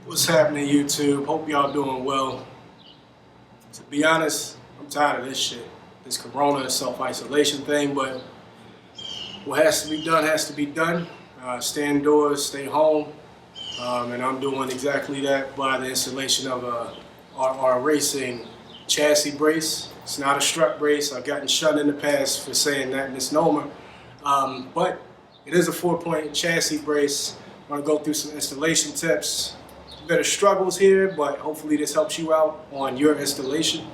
What's happening, YouTube? Hope y'all doing well. To be honest, I'm tired of this shit. This corona self-isolation thing, but what has to be done has to be done. Stay indoors, stay home, and I'm doing exactly that by the installation of our racing chassis brace. It's not a strut brace. I've gotten shut in the past for saying that misnomer, but it is a 4-point chassis brace. I'm gonna go through some installation tips. Bit of struggles here, but hopefully this helps you out on your installation.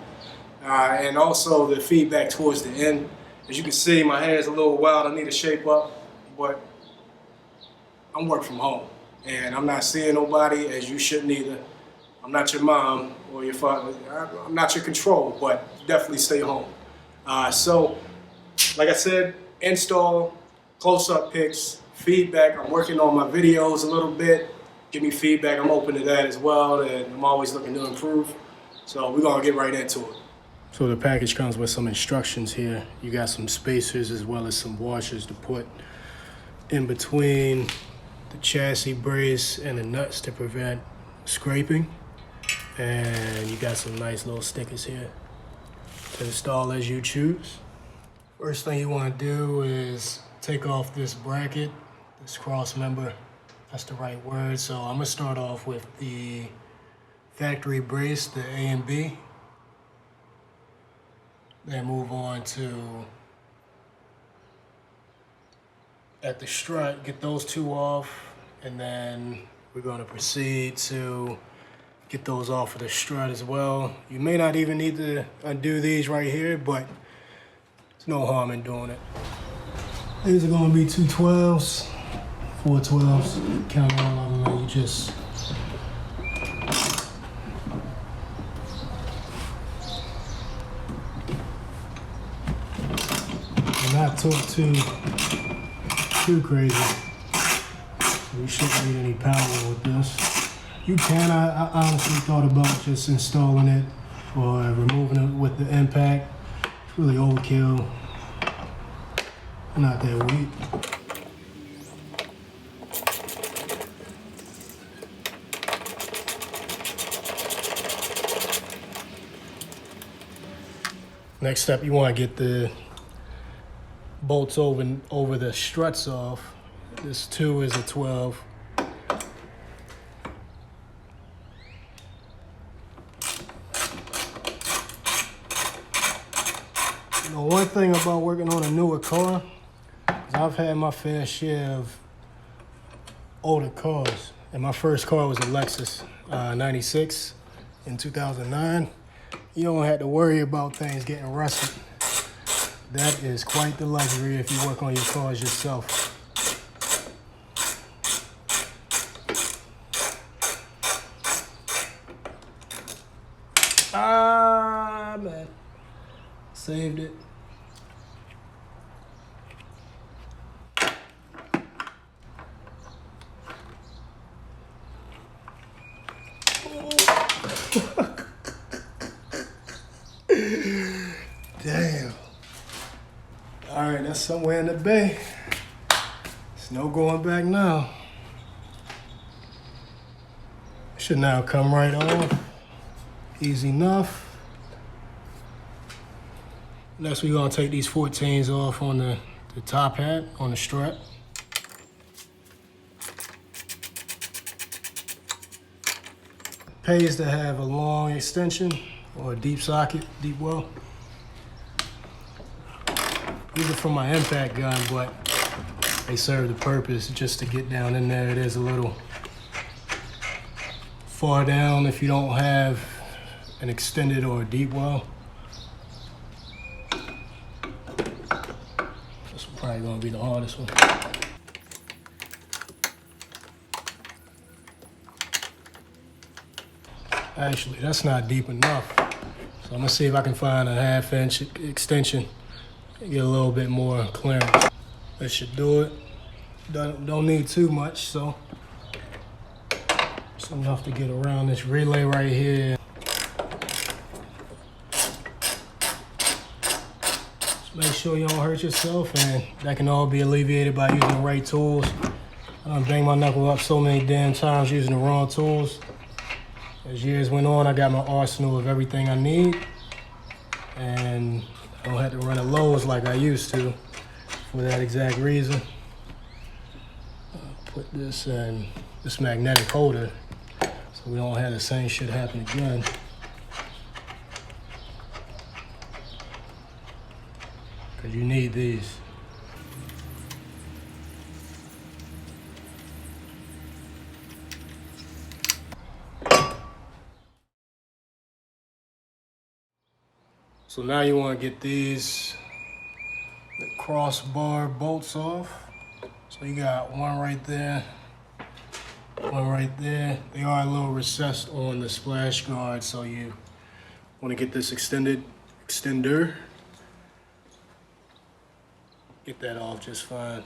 And also the feedback towards the end. As you can see, my hair is a little wild. I need to shape up, but I'm working from home and I'm not seeing nobody, as you shouldn't either. I'm not your mom or your father. I'm not your control, but definitely stay home. So, like I said, install, close-up pics, feedback. I'm working on my videos a little bit. Give me feedback. I'm open to that as well, and I'm always looking to improve. So we're gonna get right into it. So the package comes with some instructions here. You got some spacers as well as some washers to put in between the chassis brace and the nuts to prevent scraping. And you got some nice little stickers here to install as you choose. First thing you want to do is take off this bracket, this cross member. That's the right word. So I'm gonna start off with the factory brace, the A and B. Then move on to at the strut, get those two off, and then we're gonna proceed to get those off of the strut as well. You may not even need to undo these right here, but there's no harm in doing it. These are gonna be 2 12s. 4 12s, count all of them, and you just not talk too crazy. So you shouldn't need any power with this. You can. I honestly thought about just installing it or removing it with the impact. It's really overkill. Not that weak. Next step, you want to get the bolts over the struts off. This 2 is a 12. You know, one thing about working on a newer car is I've had my fair share of older cars. And my first car was a Lexus 96 in 2009. You don't have to worry about things getting rusted. That is quite the luxury if you work on your cars yourself. Ah, man. Saved it. Damn. All right, that's somewhere in the bay. There's no going back now. Should now come right off. Easy enough. Next, we're gonna take these 14s off on the top hat, on the strut. Pays to have a long extension or a deep socket, deep well. These are from my impact gun, but they serve the purpose just to get down in there. It is a little far down if you don't have an extended or a deep well. This is probably gonna be the hardest one. Actually, that's not deep enough. So I'm gonna see if I can find a 1/2 inch extension and get a little bit more clearance. That should do it. Don't need too much, so it's enough to get around this relay right here. Just make sure you don't hurt yourself, and that can all be alleviated by using the right tools. I done banged my knuckle up so many damn times using the wrong tools. As years went on, I got my arsenal of everything I need, and I don't have to run at Lowe's like I used to for that exact reason. I'll put this in this magnetic holder so we don't have the same shit happen again. Because you need these. So now you want to get the crossbar bolts off. So you got one right there, one right there. They are a little recessed on the splash guard, so you want to get this extender. Get that off just fine.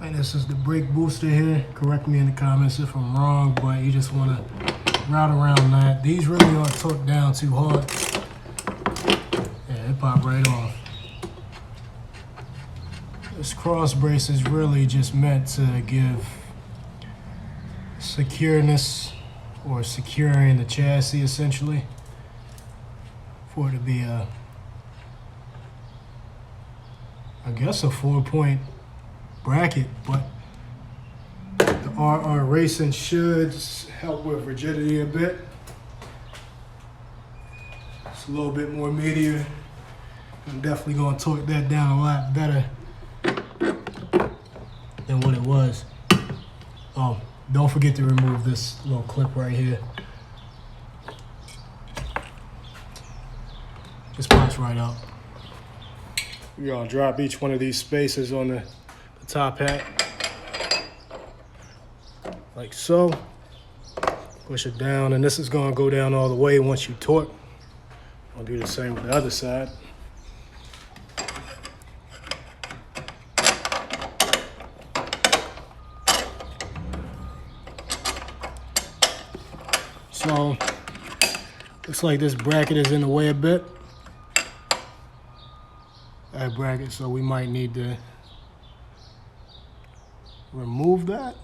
And this is the brake booster here. Correct me in the comments if I'm wrong, but you just want to route around that. These really aren't torqued down too hard. Yeah, it popped right off. This cross brace is really just meant to give secureness or securing the chassis essentially for it to be I guess a 4-point bracket, but the RR Racing should help with rigidity a bit. It's a little bit more meatier. I'm definitely going to torque that down a lot better than what it was. Oh, don't forget to remove this little clip right here. Just pops right out. We're going to drop each one of these spacers on the top hat, like so. Push it down, and this is going to go down all the way once you torque. I'll do the same with the other side. So, looks like this bracket is in the way a bit. That bracket, so we might need to remove that.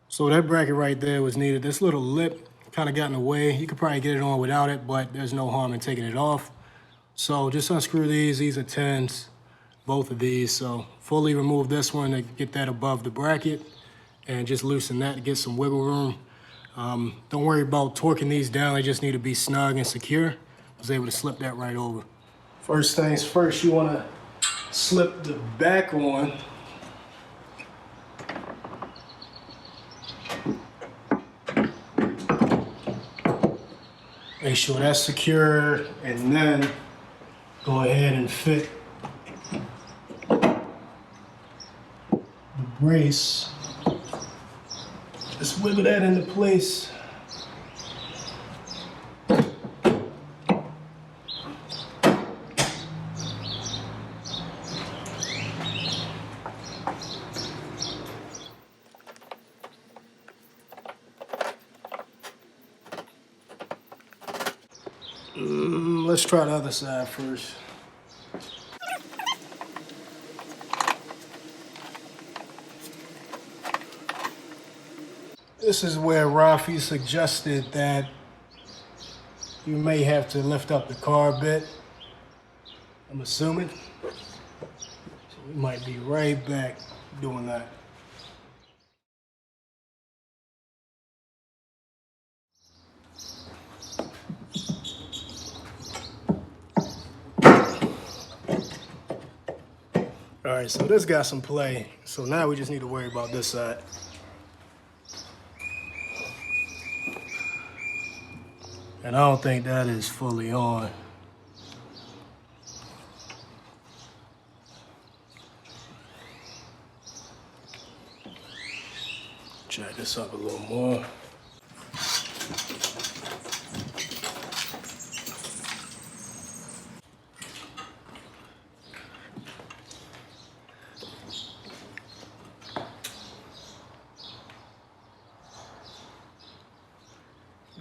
So that bracket right there was needed. This little lip kind of got in the way. You could probably get it on without it, but there's no harm in taking it off. So just unscrew these. These are 10s, both of these. So fully remove this one to get that above the bracket and just loosen that to get some wiggle room. Don't worry about torquing these down. They just need to be snug and secure. I was able to slip that right over. First things first, you want to slip the back on. Make sure that's secure, and then go ahead and fit the brace. Just wiggle that into place. Let's try the other side first. This is where Rafi suggested that you may have to lift up the car a bit, I'm assuming. So we might be right back doing that. All right, so this got some play. So now we just need to worry about this side. And I don't think that is fully on. Jack this up a little more.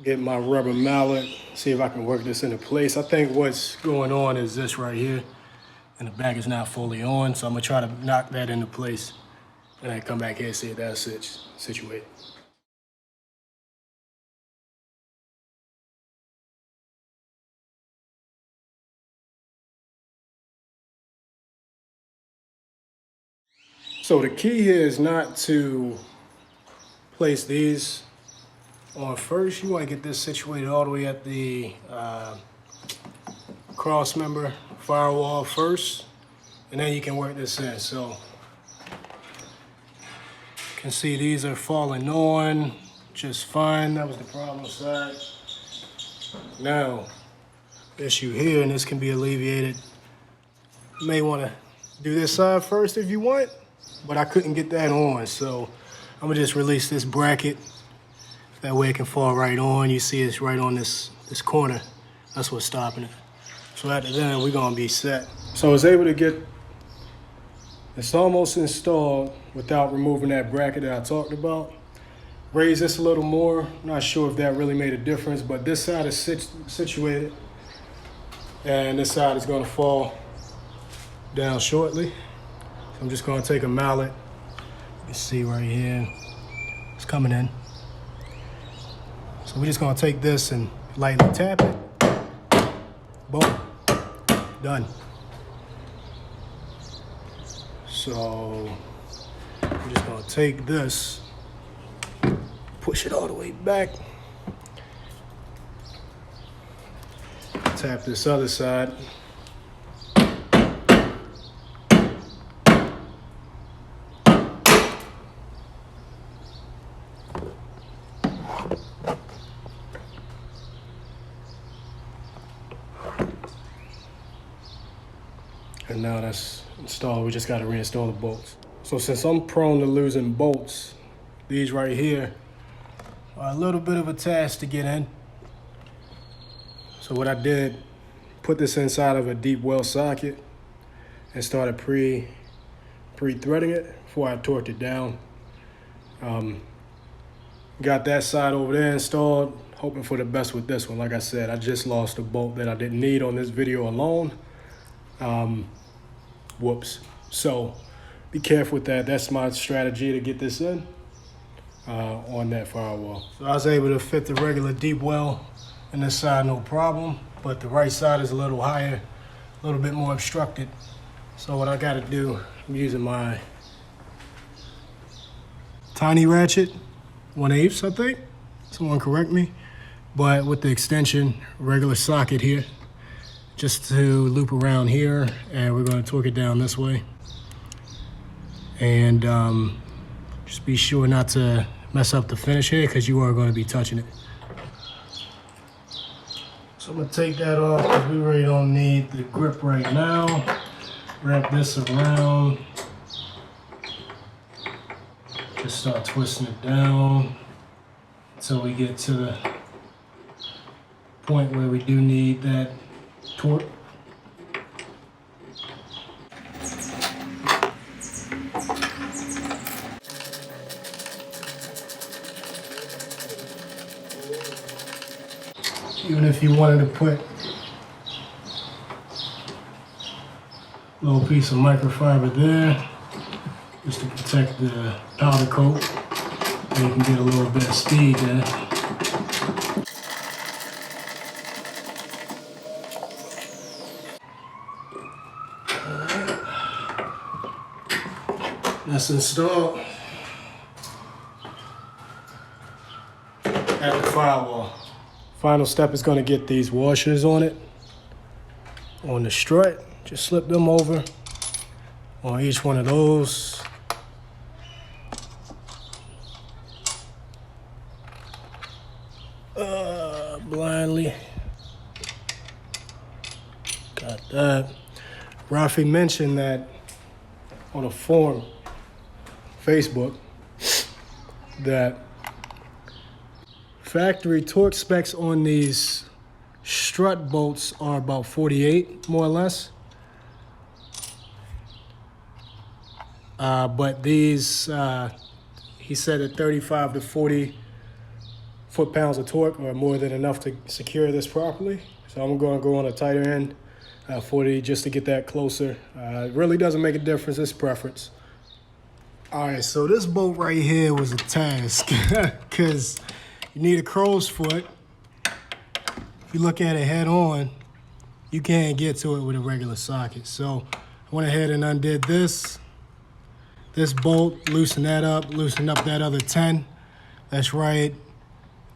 get my rubber mallet, see if I can work this into place. I think what's going on is this right here, and the back is not fully on, so I'm gonna try to knock that into place, and then come back here and see if that's situated. So the key here is not to place these on first. You want to get this situated all the way at the cross member firewall first, and then you can work this in. So you can see these are falling on just fine. That was the problem side. Now, issue here, and this can be alleviated. You may want to do this side first if you want, but I couldn't get that on, so I'm gonna just release this bracket. That way it can fall right on. You see it's right on this corner. That's what's stopping it. So after that, we're gonna be set. So I was able to get this almost installed without removing that bracket that I talked about. Raise this a little more. Not sure if that really made a difference, but this side is situated, and this side is gonna fall down shortly. So I'm just gonna take a mallet. You can see right here, it's coming in. So we're just gonna take this and lightly tap it. Boom, done. So we're just gonna take this, push it all the way back. Tap this other side. And now that's installed, we just gotta reinstall the bolts. So since I'm prone to losing bolts, these right here are a little bit of a task to get in. So what I did, put this inside of a deep well socket and started pre-threading it before I torqued it down. Got that side over there installed, hoping for the best with this one. Like I said, I just lost a bolt that I didn't need on this video alone. Whoops. So be careful with that. That's my strategy to get this in on that firewall. So I was able to fit the regular deep well in this side, no problem, but the right side is a little higher, a little bit more obstructed. So what I got to do, I'm using my tiny ratchet, 1/8, I think. Someone correct me. But with the extension, regular socket here, just to loop around here, and we're going to torque it down this way. And just be sure not to mess up the finish here, because you are going to be touching it. So I'm going to take that off because we really don't need the grip right now. Wrap this around. Just start twisting it down until we get to the point where we do need that torque. Even if you wanted to put a little piece of microfiber there, just to protect the powder coat, and you can get a little bit of speed there. That's installed at the firewall. Final step is going to get these washers on it, on the strut. Just slip them over on each one of those. Blindly. Got that. Rafi mentioned that on a forum, Facebook, that factory torque specs on these strut bolts are about 48, more or less. But these, he said at 35 to 40 foot-pounds of torque are more than enough to secure this properly. So I'm going to go on a tighter end, 40, just to get that closer. It really doesn't make a difference, it's preference. All right, so this bolt right here was a task because you need a crow's foot. If you look at it head on, you can't get to it with a regular socket. So I went ahead and undid this bolt, loosened that up, loosened up that other 10. That's right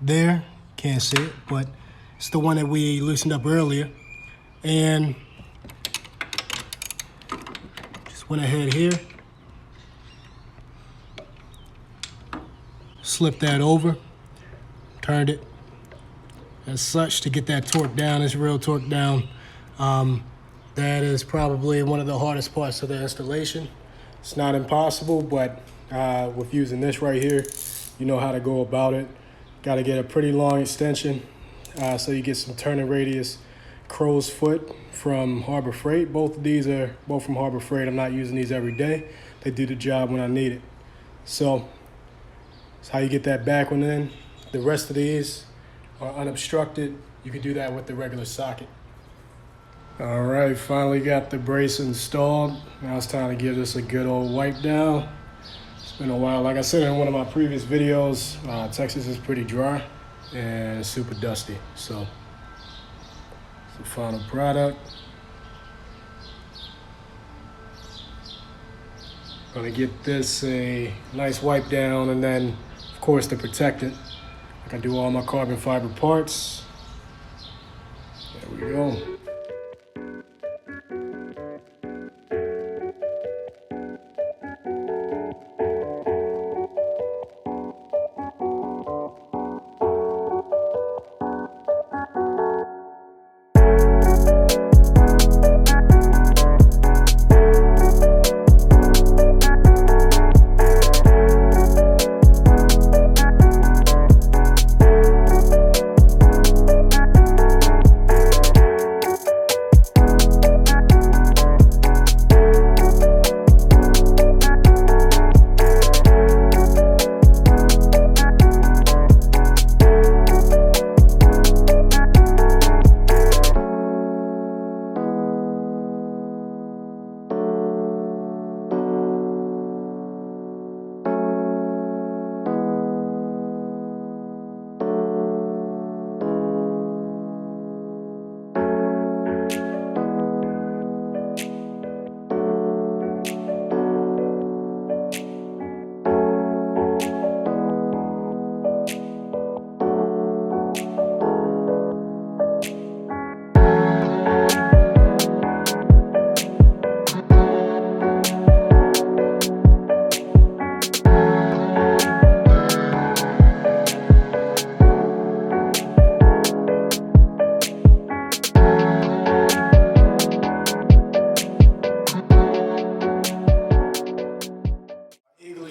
there. Can't see it, but it's the one that we loosened up earlier. And just went ahead here, slipped that over, turned it as such to get that torque down, this real torque down. That is probably one of the hardest parts of the installation. It's not impossible, but with using this right here, you know how to go about it. Got to get a pretty long extension so you get some turning radius. Crow's foot from Harbor Freight. Both of these are both from Harbor Freight. I'm not using these every day. They do the job when I need it. So that's how you get that back one in. The rest of these are unobstructed. You can do that with the regular socket. All right, finally got the brace installed. Now it's time to give this a good old wipe down. It's been a while. Like I said in one of my previous videos, Texas is pretty dry and super dusty. So it's the final product. Gonna get this a nice wipe down, and then of course to protect it, like I do all my carbon fiber parts. There we go.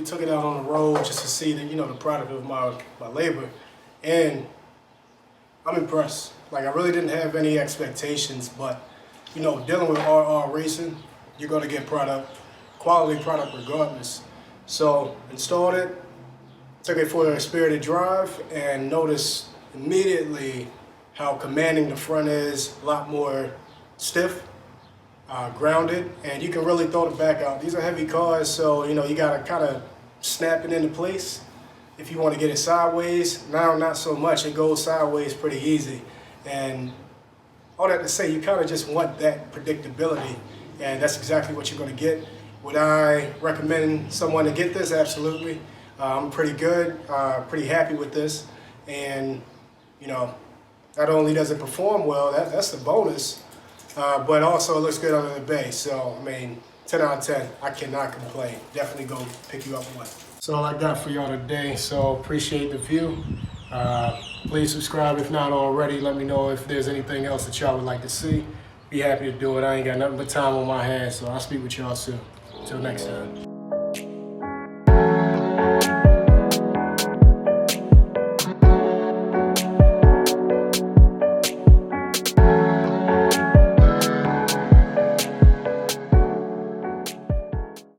Took it out on the road just to see the product of my labor, and I'm impressed. Like, I really didn't have any expectations, but dealing with RR racing, you're gonna get quality product regardless. So installed it, took it for a spirited drive, and noticed immediately how commanding the front is, a lot more stiff. Grounded, and you can really throw the back out. These are heavy cars, so you gotta kind of snap it into place. If you want to get it sideways, now not so much. It goes sideways pretty easy. And all that to say, you kind of just want that predictability, and that's exactly what you're going to get. Would I recommend someone to get this? Absolutely. I'm pretty good, pretty happy with this, and not only does it perform well, that's the bonus. But also it looks good under the base. So, I mean, 10 out of 10. I cannot complain. Definitely go pick you up one. That's all I got for y'all today. So, appreciate the view. Please subscribe if not already. Let me know if there's anything else that y'all would like to see. Be happy to do it. I ain't got nothing but time on my hands, so I'll speak with y'all soon. Until next time.